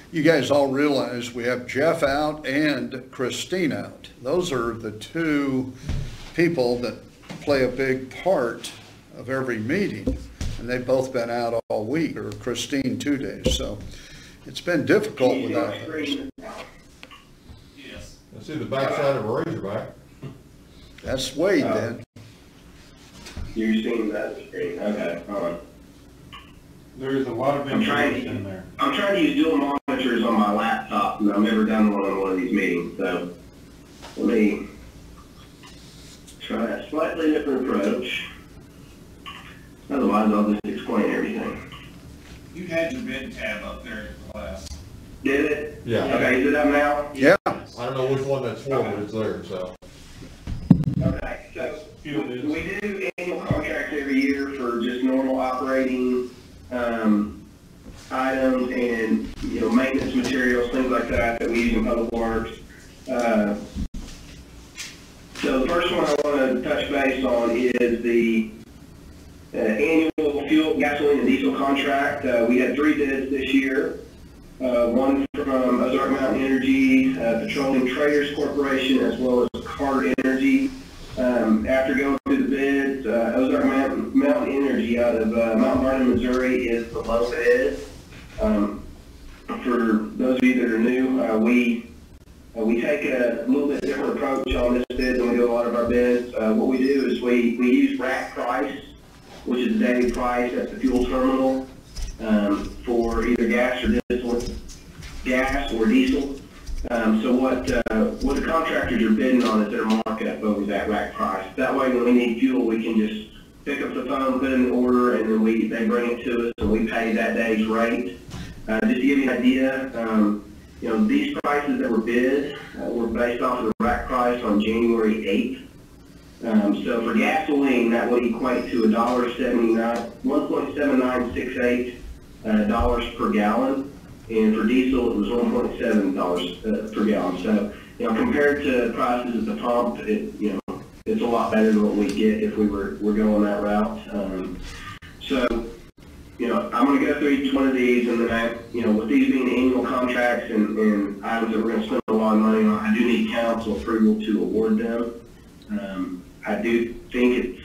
You guys all realize we have Jeff out and Christine out. Those are the two people that play a big part of every meeting, and they've both been out all week, or Christine 2 days, so it's been difficult without those. Yes. I see the backside of a Razorback. That's Wade then. You're seeing that screen, okay, hold on. There is a lot of information in there. I'm trying to use dual monitors on my laptop, and I've never done one on one of these meetings, so let me try a slightly different approach. Otherwise, I'll just explain everything. You had your bid tab up there in class. Did it? Yeah. Okay, is it up now? Yeah. I don't know which one that's for, but it's there, so. Okay, so we do annual contracts every year for just normal operating items and, you know, maintenance materials, things like that we use in public works. So the first one I want to touch base on is the annual fuel, gasoline, and diesel contract. We had 3 bids this year. One from Ozark Mountain Energy, Petroleum Traders Corporation, as well as Carter Energy. After going through the bids, Ozark Mountain Energy out of Mount Vernon, Missouri is the low bid. For those of you that are new, we take a little bit different approach on this bid than we do a lot of our bids. What we do is we use rack price, which is the daily price at the fuel terminal for either gas or diesel. So what the contractors are bidding on is their markup over that rack price. That way, when we need fuel, we can just pick up the phone, put in the order, and then they bring it to us, and we pay that day's rate. Just to give you an idea, you know, these prices that were bid were based off of the rack price on January 8th. So for gasoline, that would equate to $1.7968 per gallon. And for diesel, it was $1.7 per gallon. So, you know, compared to prices at the pump, it's a lot better than what we get if we were going that route. So, you know, I'm going to go through each one of these, and then with these being annual contracts and items that we're going to spend a lot of money on, I do need council approval to award them. I do think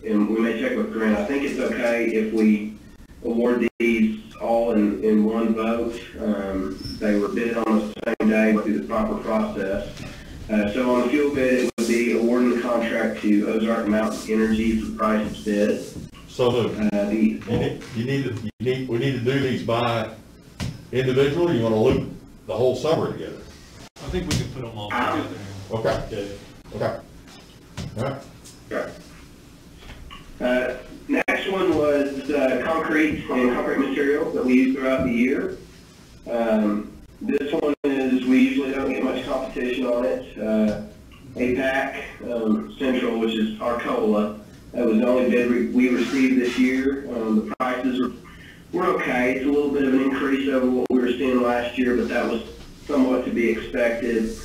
and we may check with Grant, I think it's okay if we award these all in one vote. They were bid on the same day through the proper process. So on the fuel bid, it would be awarding the contract to Ozark Mountain Energy for the price it's bid. So we need to do these by individually. You want to loop the whole summer together? I think we can put them all together. Okay. Okay. All right. Okay. Next one was concrete and concrete materials that we use throughout the year. This one is, we usually don't get much competition on it. APAC Central, which is Arcola, that was the only bid we received this year. The prices were okay. It's a little bit of an increase over what we were seeing last year, but that was somewhat to be expected.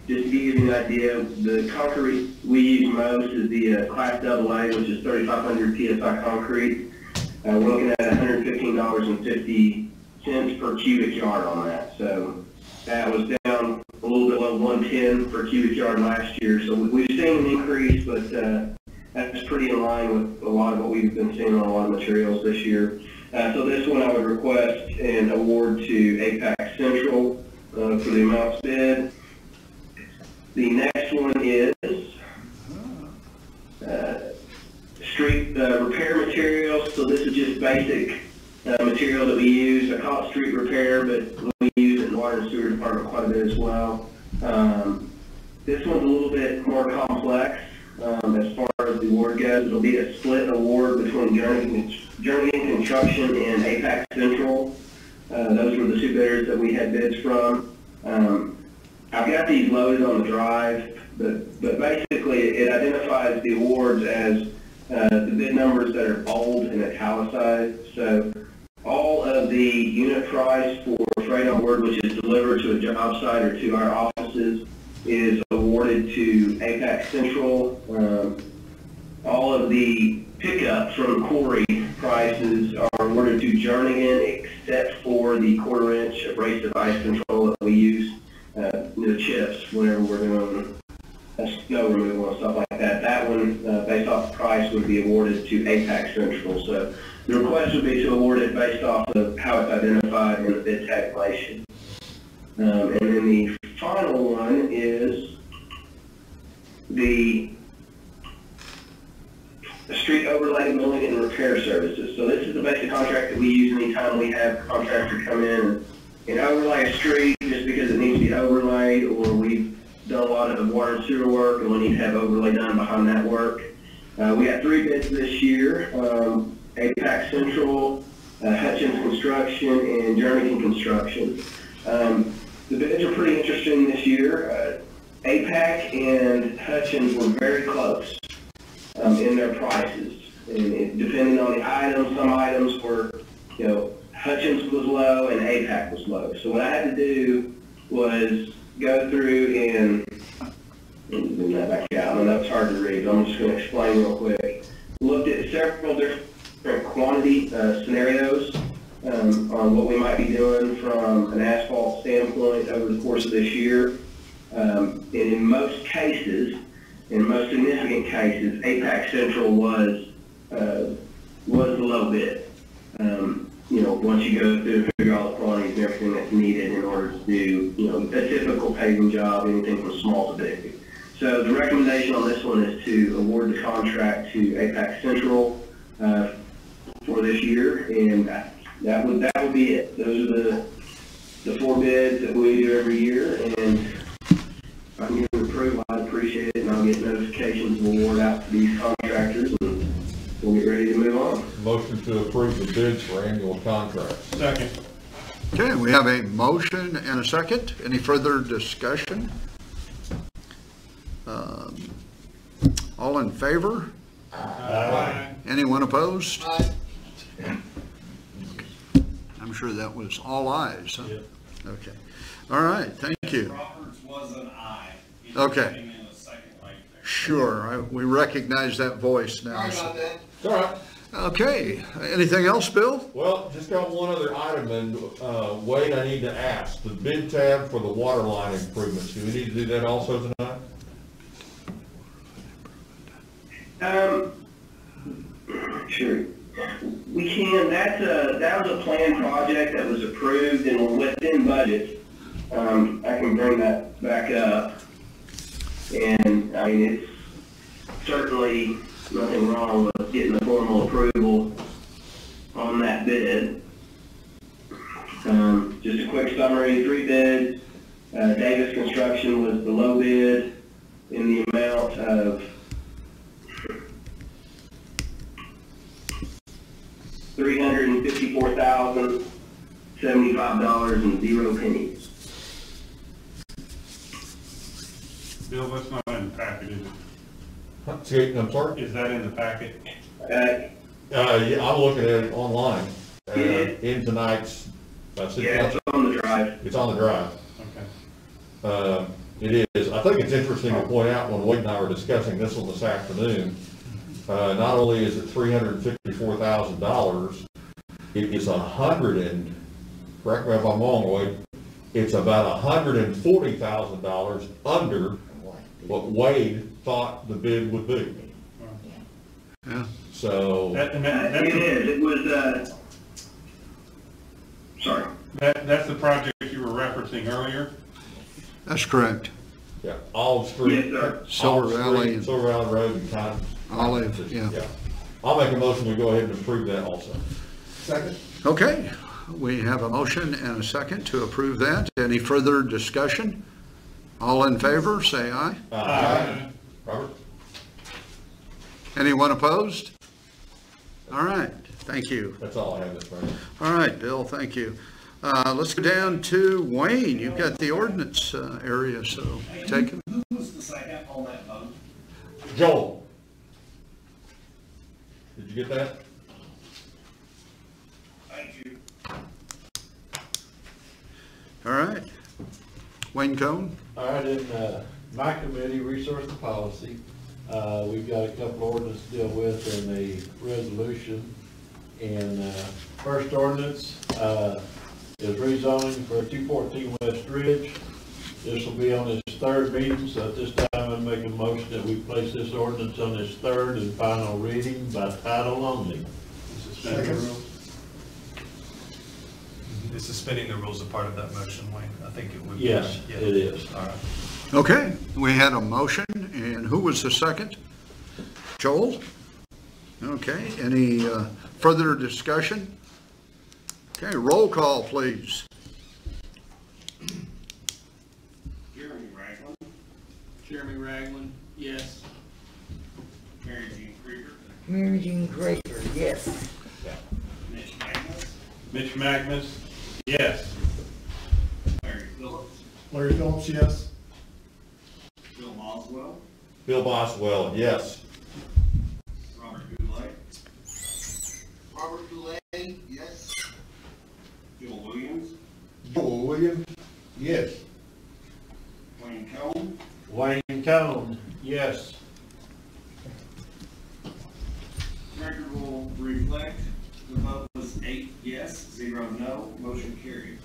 Just to give you an idea, the concrete we use most is the Class AA, which is 3,500 PSI concrete. We're looking at $115.50 per cubic yard on that. So that was down a little bit below 110 per cubic yard last year. So we've seen an increase, but that's pretty in line with a lot of what we've been seeing on a lot of materials this year. So this one I would request an award to APAC Central for the amounts bid. The next one is street repair materials. So this is just basic material that we use. I call it street repair, but we use it in the water and sewer department quite a bit as well. This one's a little bit more complex as far as the award goes. It'll be a split award between Journey Construction and APAC Central. Those were the two bidders that we had bids from. I've got these loaded on the drive, but basically it identifies the awards as the bid numbers that are bold and italicized. So all of the unit price for freight on board, which is delivered to a job site or to our offices, is awarded to APAC Central. All of the pickups from the quarry prices are awarded to Journey except for the 1/4 inch abrasive ice control that we use, the chips whenever we're doing snow removal and stuff like that. That one, based off the price, would be awarded to APAC Central. So the request would be to award it based off of how it's identified in the bid tabulation. And then the final one is the street overlay milling and repair services. So this is the basic contract that we use anytime we have a contractor come in and overlay a street just because it needs to be overlaid, or we've done a lot of water and sewer work and we need to have overlay done behind that work. We got 3 bids this year, APAC Central, Hutchins Construction, and Jernigan Construction. The bids are pretty interesting this year. APAC and Hutchins were very close in their prices. And depending on the items, some items were, Hutchins was low and APAC was low. So what I had to do was go through and bring that back out. I know it's hard to read, but I'm just going to explain real quick. Looked at several different quantity scenarios on what we might be doing from an asphalt standpoint over the course of this year. And in most cases, in most significant cases, APAC Central was the low bid. Once you go through and figure out the quantities and everything that's needed in order to do, a typical paving job, anything from small to big. So the recommendation on this one is to award the contract to APAC Central for this year, and that would be it. Those are the 4 bids that we do every year, and if I can get approved, I'd appreciate it, and I'll get notifications of award out to these contractors, and we'll get ready to move on. Motion to approve the bids for annual contracts. Second. Okay, we have a motion and a second. Any further discussion? All in favor? Aye. Anyone opposed? Aye. I'm sure that was all ayes, huh? Yep. Okay. All right, thank you. Roberts was an aye. He just Okay. came in a second late there. Sure, we recognize that voice now. Sorry about that. All right. Okay, anything else, Bill? Well, just got one other item, and Wade, I need to ask, the bid tab for the water line improvements, do we need to do that also tonight? Sure. We can. That was a planned project that was approved and we're within budget. I can bring that back up. And I mean, it's certainly nothing wrong with getting a formal approval on that bid. Just a quick summary, 3 bids. Davis Construction was the low bid in the amount of $354,075.00. Bill, that's not in the packet, is it? I'm sorry? Is that in the packet? Yeah, I'm looking at it online, in tonight's, city Yeah, council. it's on the drive. It's on the drive. Okay. It is. I think it's interesting to point out, when Wade and I were discussing this one this afternoon, not only is it $354,000, it is correct me if I'm wrong, Wade, it's about $140,000 under what Wade thought the bid would be. Yeah. So. That's It was, sorry. That's the project you were referencing earlier? That's correct. Yeah, Olive Street. Yes, sir. Silver Valley. Silver Valley Road and Cotton. Olive, yeah. I'll make a motion, we go ahead and approve that also. Second. Okay, we have a motion and a second to approve that. Any further discussion? All in favor, say aye. Aye. Robert? Anyone opposed? All right, thank you. That's all I have, Mr. President. All right, Bill, thank you. Let's go down to Wayne. You've got the ordinance area, so take it. Who was the second on that vote? Joel? Did you get that? Thank you. All right. Wayne Cohn? All right, in my committee, Resource and Policy, we've got a couple ordinances to deal with in the resolution. And first ordinance is rezoning for 214 West Ridge. This will be on its third meeting, so at this time I'm making a motion that we place this ordinance on its third and final reading by title only. Suspend the rules. Is suspending the rules a part of that motion, Wayne? I think it would be. Yes, Yeah. it is. All right. Okay, we had a motion, and who was the second? Joel? Okay, any further discussion? Okay, roll call, please. Jeremy Ragland, Jeremy Ragland, yes. Mary Jean Krieger, Mary Jean Grader, yes. Mitch Magnus, Mitch Magnus, yes. Larry Phillips, Larry Phillips, yes. Bill Boswell, Bill Boswell, yes. Robert Goulet, Robert Goulet, yes. Joel Williams, Joel Williams, yes. Wayne Combs, Wayne Cone, yes. record will reflect the vote was 8 yes, 0 no, motion carried.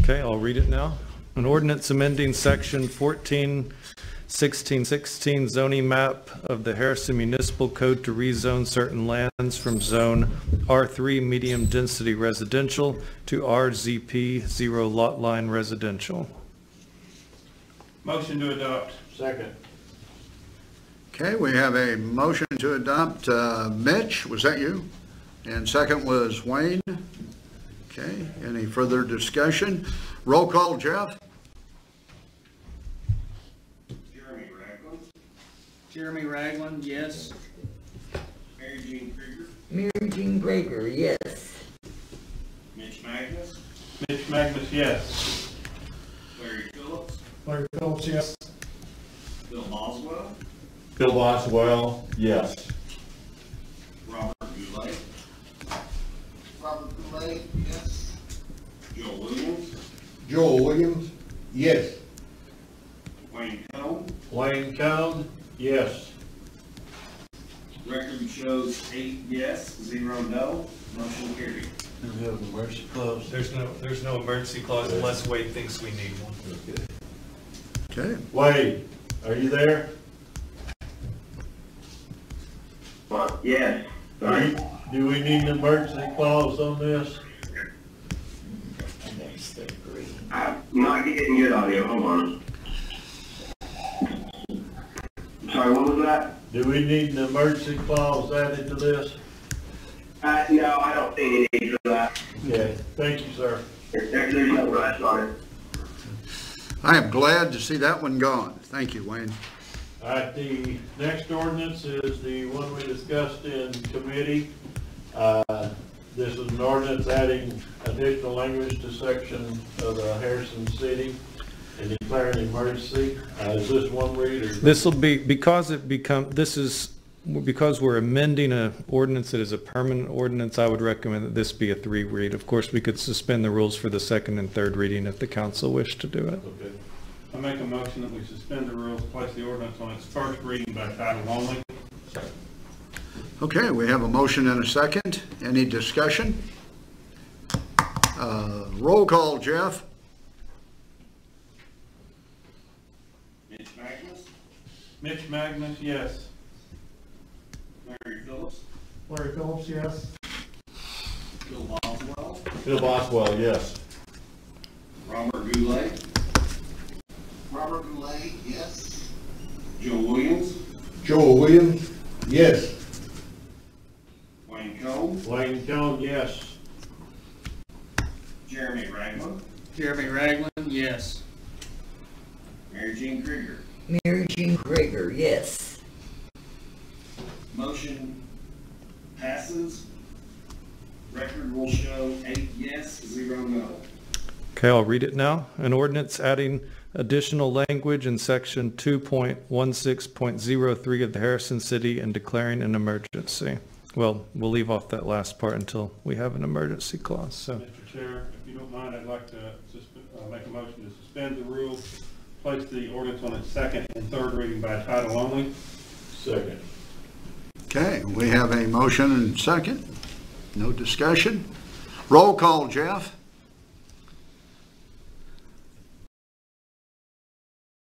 Okay, I'll read it now. An ordinance amending section 14-16-16 zoning map of the Harrison Municipal Code to rezone certain lands from zone R3 medium density residential to RZP 0 lot line residential. Motion to adopt. Second. Okay, we have a motion to adopt. Mitch, was that you? And second was Wayne. Okay, any further discussion? Roll call, Jeff? Jeremy Ragland, Jeremy Ragland, yes. Mary Jean Krieger, Mary Jean Grader, yes. Mitch Magnus, Mitch Magnus, yes. Larry Phillips, Larry Phillips, yes. Bill Boswell, Bill Boswell, yes. Robert Goulet, Robert Goulet, yes. Joel Williams, Joel Williams, yes. Wayne Combs, Wayne Cone, yes. record shows 8 yes, 0 no, motion carried. We have the mercy clause. There's no emergency clause unless Wade thinks we need one. Okay, Wade, are you there? Yes, sorry. Do we need an emergency clause on this? There's the green. I'm not getting good audio, hold on. Sorry, what was that? Do we need an emergency clause added to this? No, I don't see any need for that. Okay, thank you, sir. There's no rush on it. I am glad to see that one gone. Thank you, Wayne. All right, the next ordinance is the one we discussed in committee. This is an ordinance adding additional language to section of the Harrison City and declaring an emergency. Is this one read or? This will be, because we're amending an ordinance that is a permanent ordinance, I would recommend that this be a 3 read. Of course, we could suspend the rules for the second and third reading if the council wished to do it. Okay. I make a motion that we suspend the rules, place the ordinance on its first reading by title only. Okay, we have a motion and a second. Any discussion? Roll call, Jeff? Mitch Magnus, Mitch Magnus, yes. Larry Phillips, Larry Phillips, yes. Bill Boswell, Bill Boswell, yes. Robert Goulet, Robert Goulet, yes. Joel Williams, Joel Williams, yes. Wayne Combs, Wayne Cone, yes. Jeremy Ragland, Jeremy Ragland, yes. Mary Jean Krieger. Mary Jean Grader, yes. Motion passes. Record will show 8 yes, 0 no. Okay, I'll read it now. An ordinance adding additional language in section 2.16.03 of the Harrison City and declaring an emergency. Well, we'll leave off that last part until we have an emergency clause, so. Mr. Chair, if you don't mind, I'd like to make a motion to suspend the rules, place the ordinance on its second and third reading by title only. Second. Okay, we have a motion and second. No discussion. Roll call, Jeff?